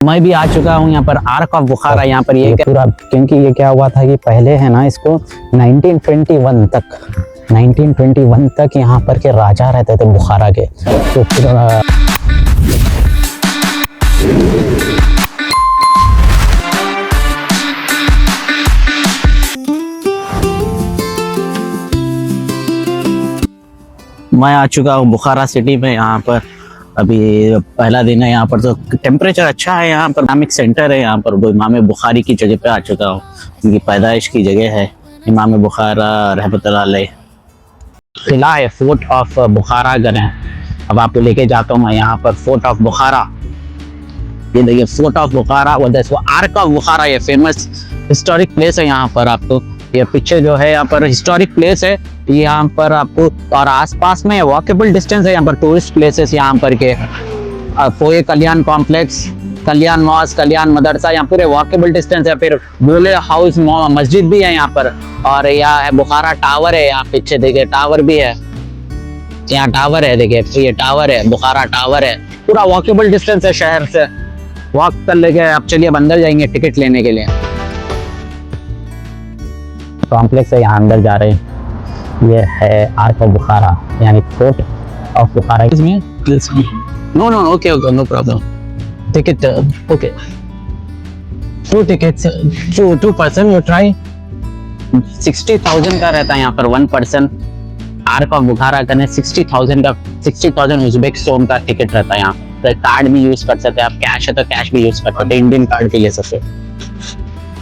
मैं भी आ चुका हूँ यहाँ पर आर्क ऑफ बुखारा। यहाँ पर ये पूरा, क्योंकि ये क्या हुआ था कि पहले है ना, इसको 1921 तक यहाँ पर के राजा रहते थे बुखारा के। तो फिर मैं आ चुका हूँ बुखारा सिटी में। यहाँ पर अभी पहला दिन है। यहाँ पर तो टेम्परेचर अच्छा है। यहाँ पर इस्लामिक सेंटर है। यहाँ पर इमाम बुखारी की जगह पे आ चुका हूँ। उनकी पैदाइश की जगह है इमाम बुखारा रहमतुल्लाह अलैह। किला है, फोर्ट ऑफ बुखारा गन है। अब आपको लेके जाता हूँ मैं यहाँ पर फोर्ट ऑफ बुखारा। ये देखिए fort of Bukhara, ark of Bukhara. ये फेमस हिस्टोरिक प्लेस है। यहाँ पर आपको ये पीछे जो है यहाँ पर हिस्टोरिक प्लेस है। यहाँ पर आपको और आसपास में वॉकेबल डिस्टेंस है यहाँ पर टूरिस्ट प्लेसेस यहाँ पर के पोए कल्याण कॉम्प्लेक्स, कल्याण मॉस्क, कल्याण मदरसा, यहाँ पूरे वॉकेबल डिस्टेंस है। फिर बोले हाउस मस्जिद भी है यहाँ पर। और यहाँ है बुखारा टावर है। यहाँ पीछे देखिए टावर भी है। यहाँ टावर है, देखिए ये टावर है, बुखारा टावर है। पूरा वॉकेबल डिस्टेंस है शहर से। वॉक कर लेके आप चलिए अब अंदर जाएंगे टिकट लेने के लिए। कॉम्प्लेक्स है, यहाँ अंदर जा रहे हैं। ये है आर्क ऑफ बुखारा यानी फोर्ट ऑफ बुखारा। इसमें no okay no problem. Ticket okay, 2 tickets, 2 person you try। 60,000 का रहता है यहाँ पर 1 person। आर्क ऑफ बुखारा करने 60,000 उज़्बेक सोन का टिकट रहता है यहाँ। तो कार्ड भी यूज कर सकते हैं आप, कैश है तो कैश भी यूज कर सकते हैं, इंडियन कार्ड भी ले सकते हैं।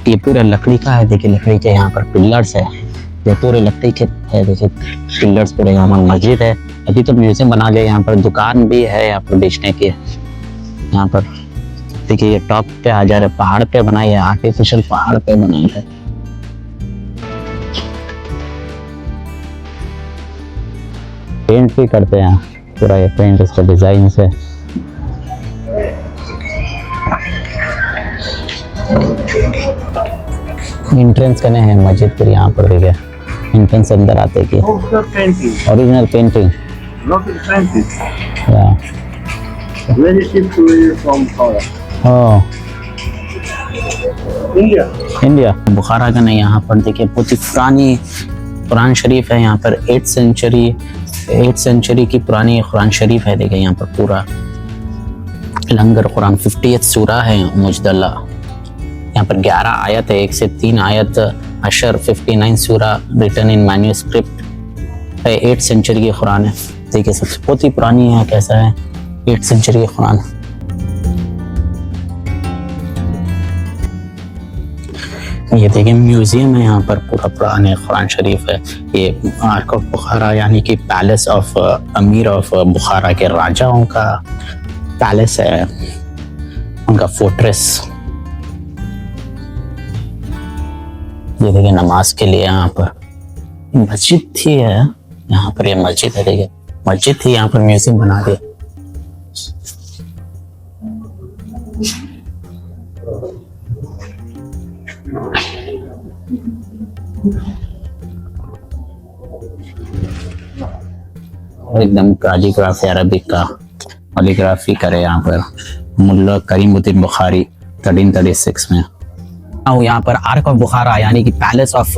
ये पूरा लकड़ी का है। देखिए लकड़ी के यहाँ पर पिलर्स है। ये पूरे लकड़ी के है। देखिए पिलर्स पूरे। यहाँ पर मस्जिद है। अभी तो म्यूजियम बना लिया। यहाँ पर दुकान भी है यहाँ पर बेचने की। यहाँ पर देखिए ये टॉप पे आ जा रहे, पहाड़ पे बनाई है, आर्टिफिशियल पहाड़ पे बनाई है। पेंट भी करते हैं पूरा। ये पेंट इसका डिजाइन से। एंट्रेंस करने हैं मस्जिद पर। यहाँ पर देखिए एंट्रेंस अंदर आते की ओरिजिनल पेंटिंग। इंडिया बुखारा का नहीं। यहाँ पर देखिए बहुत ही पुरानी कुरान शरीफ है। यहाँ पर 8th सेंचुरी की पुरानी कुरान शरीफ है। देखिए यहाँ पर पूरा लंगर कुरान 50th सूरा है मुजदला। यहाँ पर 11 आयत है, 1 से 3 आयत अशर 59 सूरा रिटन इन मैन्यूस्क्रिप्ट है। 8th सेंचुरी की कुरान है। देखिए सबसे बहुत ही पुरानी है। कैसा है 8th सेंचुरी की कुरान। ये देखिए म्यूजियम है यहाँ पर पूरा पुराने कुरान शरीफ है। ये आर्क ऑफ बुखारा यानी कि पैलेस ऑफ अमीर ऑफ बुखारा के राजाओं का पैलेस है, उनका फोर्ट्रेस। ये देखिए नमाज के लिए यहाँ पर मस्जिद थी है। यहाँ पर ये मस्जिद है। देखिए मस्जिद थी, यहाँ पर म्यूजियम बना दिया। एकदम कालीग्राफी अरबिक का कालीग्राफी करे यहाँ पर मुल्ला करीमुद्दीन बुखारी 1336 में। यहाँ पर आर्क ऑफ बुखारा यानी कि पैलेस ऑफ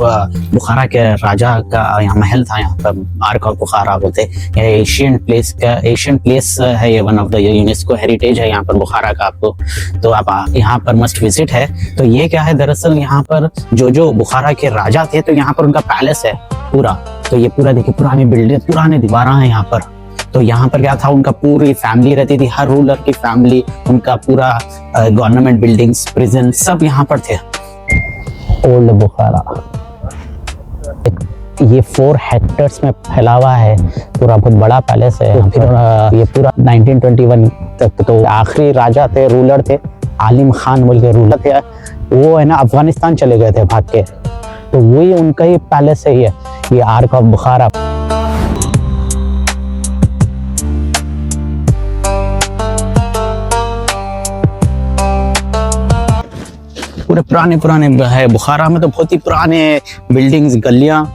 बुखारा के राजा का यहाँ महल था। यहाँ पर आर्क ऑफ बुखारा बोलते। ये एशियन प्लेस है। ये one of the UNESCO heritage है यहाँ पर बुखारा का। आपको तो आप यहाँ पर मस्ट विजिट है। तो ये क्या है दरअसल यहाँ पर जो बुखारा के राजा थे तो यहाँ पर उनका पैलेस है पूरा। तो ये पूरा देखिए पुरानी बिल्डिंग, पुराने दीवारा है यहाँ पर। तो यहाँ पर क्या था, उनका पूरी फैमिली रहती थी, हर रूलर की फैमिली, उनका पूरा गवर्नमेंट बिल्डिंग्स, प्रिजन सब यहाँ पर थे। ओल्ड बुखारा ये 4 हेक्टर्स में फैला हुआ है। पूरा बहुत बड़ा पैलेस है। तो फिर ये पूरा 1921 तक तो आखिरी राजा थे, रूलर थे, आलिम खान बोल के रूलर थे। वो है ना अफगानिस्तान चले गए थे भाग के। तो वही उनका ही पैलेस है ये आर्क ऑफ बुखारा। पूरे पुराने है। बुखारा में तो बहुत ही पुराने बिल्डिंग्स, गलियां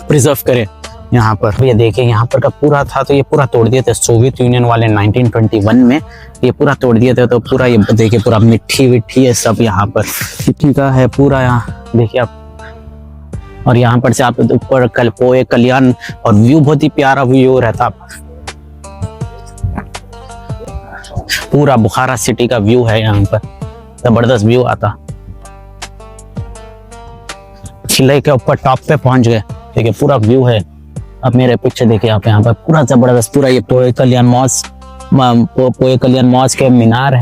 प्रिजर्व करे। यहाँ पर ये देखिए, यहाँ पर का पूरा था तो ये पूरा तोड़ दिए थे सोवियत यूनियन वाले 1921 में, ये पूरा तोड़ दिए थे। तो पूरा ये देखिए पूरा मिट्टी विट्टी है सब यहाँ पर, मिट्टी का है पूरा यहाँ देखिए आप। और यहाँ पर से आप ऊपर पोए कल्याण और व्यू बहुत ही प्यारा व्यू रहता, पूरा बुखारा सिटी का व्यू है यहाँ पर, जबरदस्त व्यू आता। किले के ऊपर टॉप पे पहुंच गए, देखिए पूरा व्यू है। अब मेरे पीछे देखिए आप, यहाँ पर पूरा जबरदस्त, पूरा ये पोए कल्याण मॉस्क के मीनार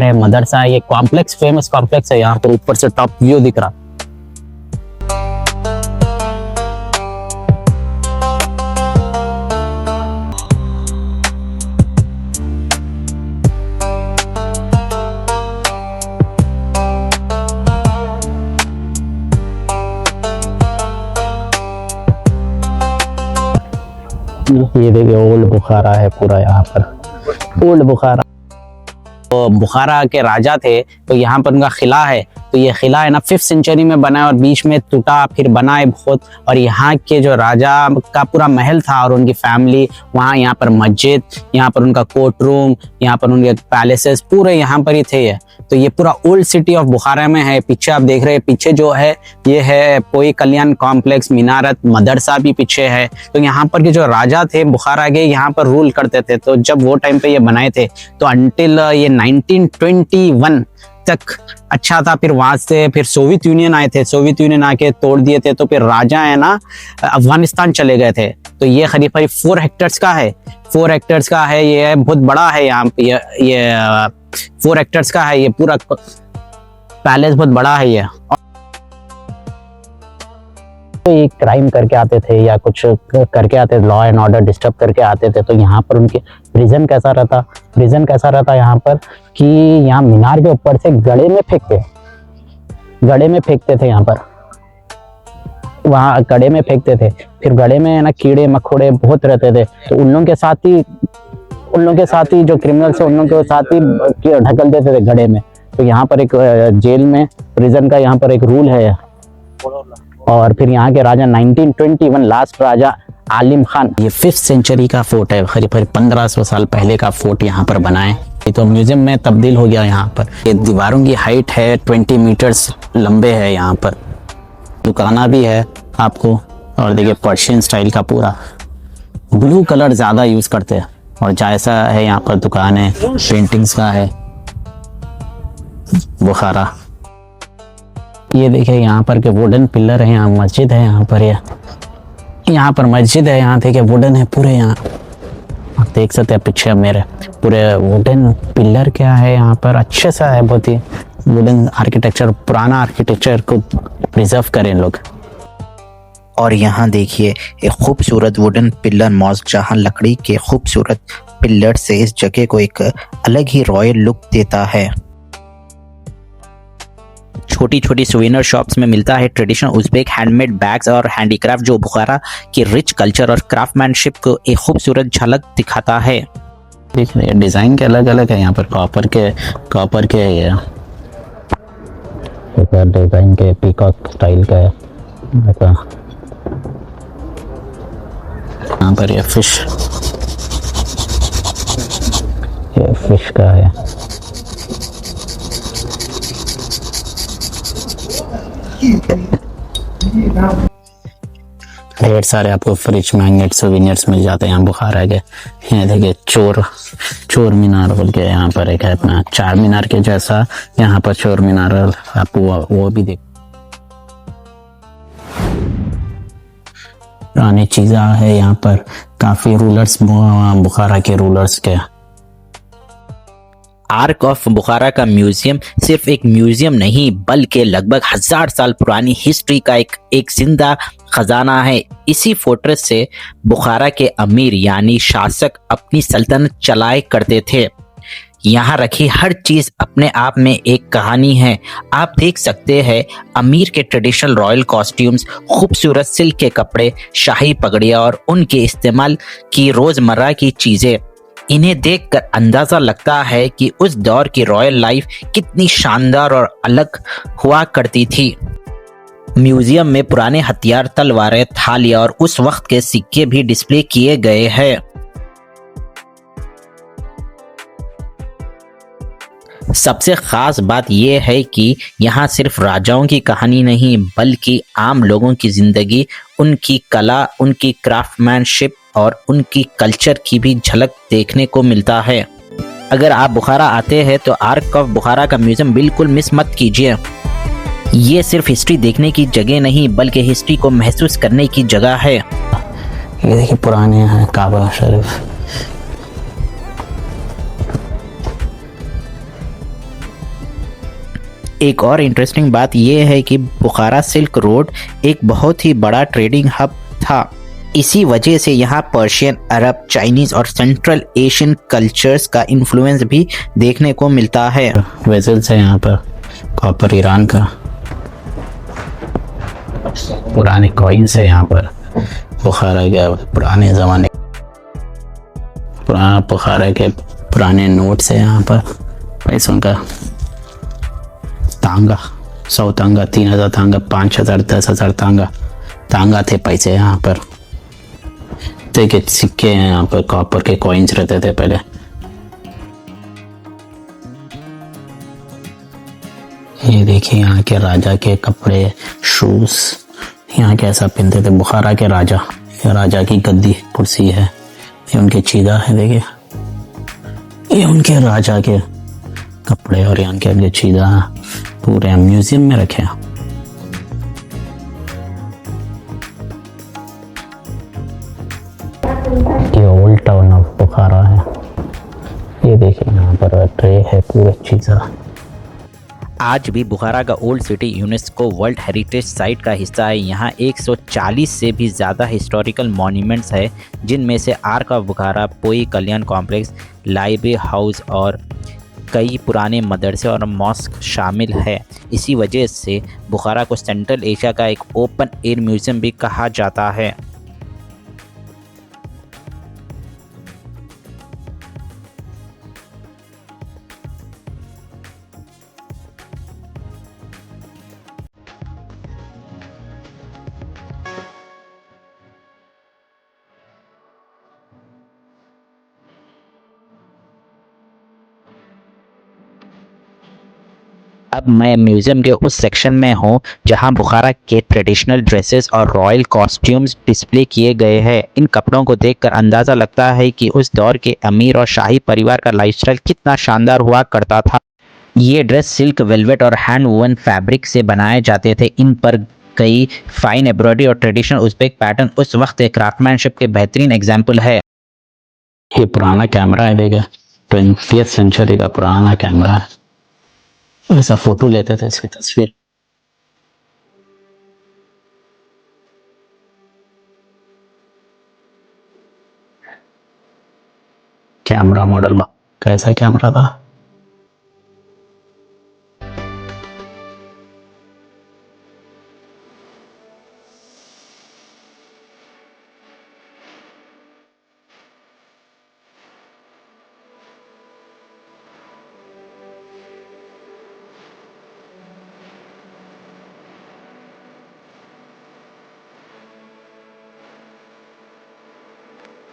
है, मदरसा है, ये कॉम्प्लेक्स फेमस कॉम्प्लेक्स है यहाँ पर, ऊपर से टॉप व्यू दिख रहा। ये देखिए ओल्ड बुखारा है पूरा यहाँ पर, ओल्ड बुखारा। तो बुखारा के राजा थे तो यहाँ पर उनका किला है, तो ये किला है ना 5th सेंचुरी में बना है और बीच में टूटा फिर बना है बहुत। और यहाँ के जो राजा का पूरा महल था और उनकी फैमिली वहाँ, यहाँ पर मस्जिद, यहाँ पर उनका कोर्ट रूम, यहाँ पर उनके पैलेसेस पूरे यहाँ पर ही थे। तो ये पूरा ओल्ड सिटी ऑफ बुखारा में है। पीछे आप देख रहे हैं, पीछे जो है ये है पोई कल्याण कॉम्प्लेक्स, मीनारत, मदरसा भी पीछे है। तो यहाँ पर के जो राजा थे बुखारा के, यहाँ पर रूल करते थे। तो जब वो टाइम पे ये बनाए थे तो अंटिल ये 1921 तक अच्छा था। फिर वहां से फिर सोवियत यूनियन आए थे, सोवियत यूनियन आके तोड़ दिए थे। तो फिर राजा है ना अफगानिस्तान चले गए थे। तो ये करीब 4 हेक्टेयर्स का है, 4 हेक्टेयर्स का है, ये बहुत बड़ा है यहाँ पे, ये 4 हेक्टेयर्स का है, ये पूरा पैलेस बहुत बड़ा है। ये तो ये क्राइम करके आते थे या कुछ करके आते थे, लॉ एंड ऑर्डर डिस्टर्ब करके आते थे, तो यहाँ पर उनके प्रिजन कैसा रहता यहाँ पर कि यहाँ मीनार के ऊपर से गड़े में फेंकते थे यहाँ पर, वहाँ गड़े में फेंकते थे। फिर गड़े में ना कीड़े मकोड़े बहुत रहते थे, तो उन लोगों के साथ ही जो क्रिमिनल्स है उन लोगों के साथ ही ढकल देते थे गड़े में। तो यहाँ पर एक जेल में प्रिजन का यहाँ पर एक रूल है। और फिर यहाँ के राजा 1921 लास्ट राजा आलिम खान, ये 5th सेंचुरी का फोर्ट है, करीब 1500 साल पहले का फोर्ट यहाँ पर बना है। ये तो म्यूजियम में तब्दील हो गया यहाँ पर। ये दीवारों की हाइट है 20 मीटर्स लंबे है यहाँ पर, दुकाना भी है आपको। और देखिए पर्शियन स्टाइल का पूरा ब्लू कलर ज़्यादा यूज़ करते हैं। और जैसा है यहाँ पर दुकान है, पेंटिंग्स का है बुखारा। ये देखिए यहाँ पर के वुडन पिलर है, यहाँ मस्जिद है, यहाँ पर यहाँ पर मस्जिद है, यहाँ देखिए वुडन है पूरे, यहाँ आप देख सकते हैं पीछे मेरे पूरे वुडन पिलर क्या है यहाँ पर। अच्छे सा है, बहुत ही वुडन आर्किटेक्चर, पुराना आर्किटेक्चर को प्रिजर्व करें लोग। और यहाँ देखिए एक खूबसूरत वुडन पिलर मॉस्क, जहाँ लकड़ी के खूबसूरत पिलर से इस जगह को एक अलग ही रॉयल लुक देता है। छोटी छोटी सुवेनियर शॉप्स में मिलता है ट्रेडिशनल उज़्बेक हैंडमेड बैग्स और हैंडीक्राफ्ट, जो बुखारा की रिच कल्चर और क्राफ्टमैनशिप को एक खूबसूरत झलक दिखाता है। देख रहे डिज़ाइन के अलग अलग है यहाँ पर, कॉपर के ये डिज़ाइन के पीकॉक स्टाइल का है ऐसा। यहाँ पर ये फिश का है। ढेर सारे आपको फ्रिज मैग्नेट सोवेनियर्स मिल जाते हैं यहाँ बुखारा के। ये देखिए चोर मीनार बोल के यहाँ पर एक है अपना, 4 मीनार के जैसा यहाँ पर चोर मीनार, आपको वो भी देख। पुरानी चीज़ें है यहाँ पर, काफी रूलर्स बुखारा के रूलर्स के। आर्क ऑफ बुखारा का म्यूजियम सिर्फ एक म्यूजियम नहीं, बल्कि लगभग 1000 साल पुरानी हिस्ट्री का एक जिंदा खजाना है। इसी फोर्ट्रेस से बुखारा के अमीर यानी शासक अपनी सल्तनत चलाए करते थे। यहाँ रखी हर चीज अपने आप में एक कहानी है। आप देख सकते हैं अमीर के ट्रेडिशनल रॉयल कॉस्ट्यूम्स, खूबसूरत सिल्क के कपड़े, शाही पगड़ियाँ और उनके इस्तेमाल की रोजमर्रा की चीजें। इन्हें देखकर अंदाजा लगता है कि उस दौर की रॉयल लाइफ कितनी शानदार और अलग हुआ करती थी। म्यूजियम में पुराने हथियार, तलवारें, थालियां और उस वक्त के सिक्के भी डिस्प्ले किए गए हैं। सबसे खास बात यह है कि यहाँ सिर्फ राजाओं की कहानी नहीं बल्कि आम लोगों की जिंदगी, उनकी कला, उनकी क्राफ्टमैनशिप और उनकी कल्चर की भी झलक देखने को मिलता है। अगर आप बुखारा आते हैं तो आर्क ऑफ बुखारा का म्यूजियम बिल्कुल मिस मत कीजिए। ये सिर्फ हिस्ट्री देखने की जगह नहीं बल्कि हिस्ट्री को महसूस करने की जगह है। ये देखिए पुराने हैं काबा शरीफ। एक और इंटरेस्टिंग बात यह है कि बुखारा सिल्क रोड एक बहुत ही बड़ा ट्रेडिंग हब था। इसी वजह से यहाँ पर्शियन, अरब, चाइनीज और सेंट्रल एशियन कल्चर्स का इन्फ्लुएंस भी देखने को मिलता है। वेसल्स है यहाँ पर, कॉपर ईरान का, पुराने कॉइन्स है यहाँ पर, बुखारा के पुराने ज़माने, पुराना बुखारा के पुराने नोट्स है यहाँ पर, पैसों का तांगा, 100 तांगा, 3000 तांगा, 5000, 10,000 तांगा थे पैसे यहाँ पर। देखिए सिक्के हैं यहाँ पर, कॉपर के कॉइन्स रहते थे पहले। ये देखिए यहाँ के राजा के कपड़े, शूज, यहाँ कैसा पहनते थे बुखारा के राजा। ये राजा की गद्दी कुर्सी है, ये उनके चीदा है, देखिए ये उनके राजा के कपड़े और यहाँ के चीदा पूरे म्यूजियम में रखे हैं। ये ओल्ड टाउन ऑफ बुखारा है। ये देखिए यहाँ पर ट्रे है पूरे चीज़ा। आज भी बुखारा का old city UNESCO world heritage site का हिस्सा है। यहाँ 140 से भी ज़्यादा हिस्टोरिकल मॉन्यूमेंट्स है, जिनमें से arc of Bukhara, Poi Kalyan complex, library house और कई पुराने मदरसे और मॉस्क शामिल है। इसी वजह से बुखारा को सेंट्रल एशिया का एक ओपन एयर म्यूजियम भी कहा जाता है। अब मैं म्यूज़ियम के उस सेक्शन में हूँ जहाँ बुखारा के ट्रेडिशनल ड्रेसेस और रॉयल कॉस्ट्यूम्स डिस्प्ले किए गए हैं। इन कपड़ों को देखकर अंदाज़ा लगता है कि उस दौर के अमीर और शाही परिवार का लाइफस्टाइल कितना शानदार हुआ करता था। ये ड्रेस सिल्क, वेलवेट और हैंड वोवन फैब्रिक से बनाए जाते थे। इन पर कई फाइन एम्ब्रॉयडरी और ट्रेडिशनल उज़्बेक पैटर्न उस वक्त के क्राफ्टमैनशिप के बेहतरीन एग्जाम्पल है। ये पुराना कैमरा है, देखिए 20th सेंचुरी का पुराना कैमरा है। ऐसा फोटो लेते थे, इसकी तस्वीर। कैमरा मॉडल कैसा कैमरा था।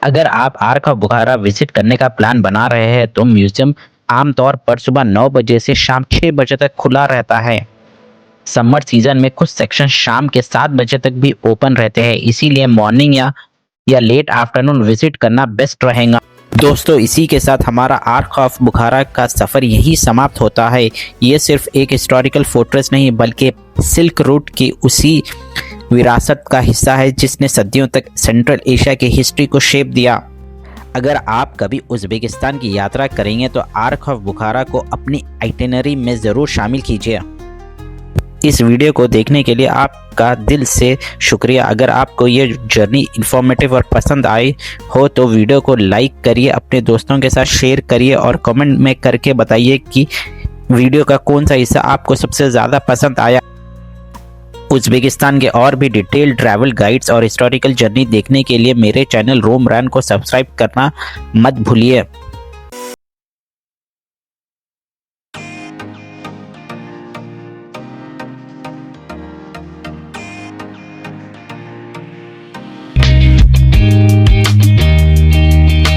अगर आप आर्क ऑफ बुखारा विजिट करने का प्लान बना रहे हैं तो म्यूजियम आमतौर पर सुबह 9 बजे से शाम 6 बजे तक खुला रहता है। समर सीजन में कुछ सेक्शन शाम के 7 बजे तक भी ओपन रहते हैं, इसीलिए मॉर्निंग या लेट आफ्टरनून विजिट करना बेस्ट रहेगा। दोस्तों, इसी के साथ हमारा आर्क ऑफ बुखारा का सफ़र यही समाप्त होता है। ये सिर्फ एक हिस्टोरिकल फोर्ट्रेस नहीं बल्कि सिल्क रूट की उसी विरासत का हिस्सा है जिसने सदियों तक सेंट्रल एशिया की हिस्ट्री को शेप दिया। अगर आप कभी उज़्बेकिस्तान की यात्रा करेंगे तो आर्क ऑफ बुखारा को अपनी आइटिनरी में ज़रूर शामिल कीजिए। इस वीडियो को देखने के लिए आपका दिल से शुक्रिया। अगर आपको ये जर्नी इन्फॉर्मेटिव और पसंद आई हो तो वीडियो को लाइक करिए, अपने दोस्तों के साथ शेयर करिए और कमेंट में करके बताइए कि वीडियो का कौन सा हिस्सा आपको सबसे ज़्यादा पसंद आया। उज़्बेकिस्तान के और भी डिटेल्ड ट्रैवल गाइड्स और हिस्टोरिकल जर्नी देखने के लिए मेरे चैनल रोम रैन को सब्सक्राइब करना मत भूलिए।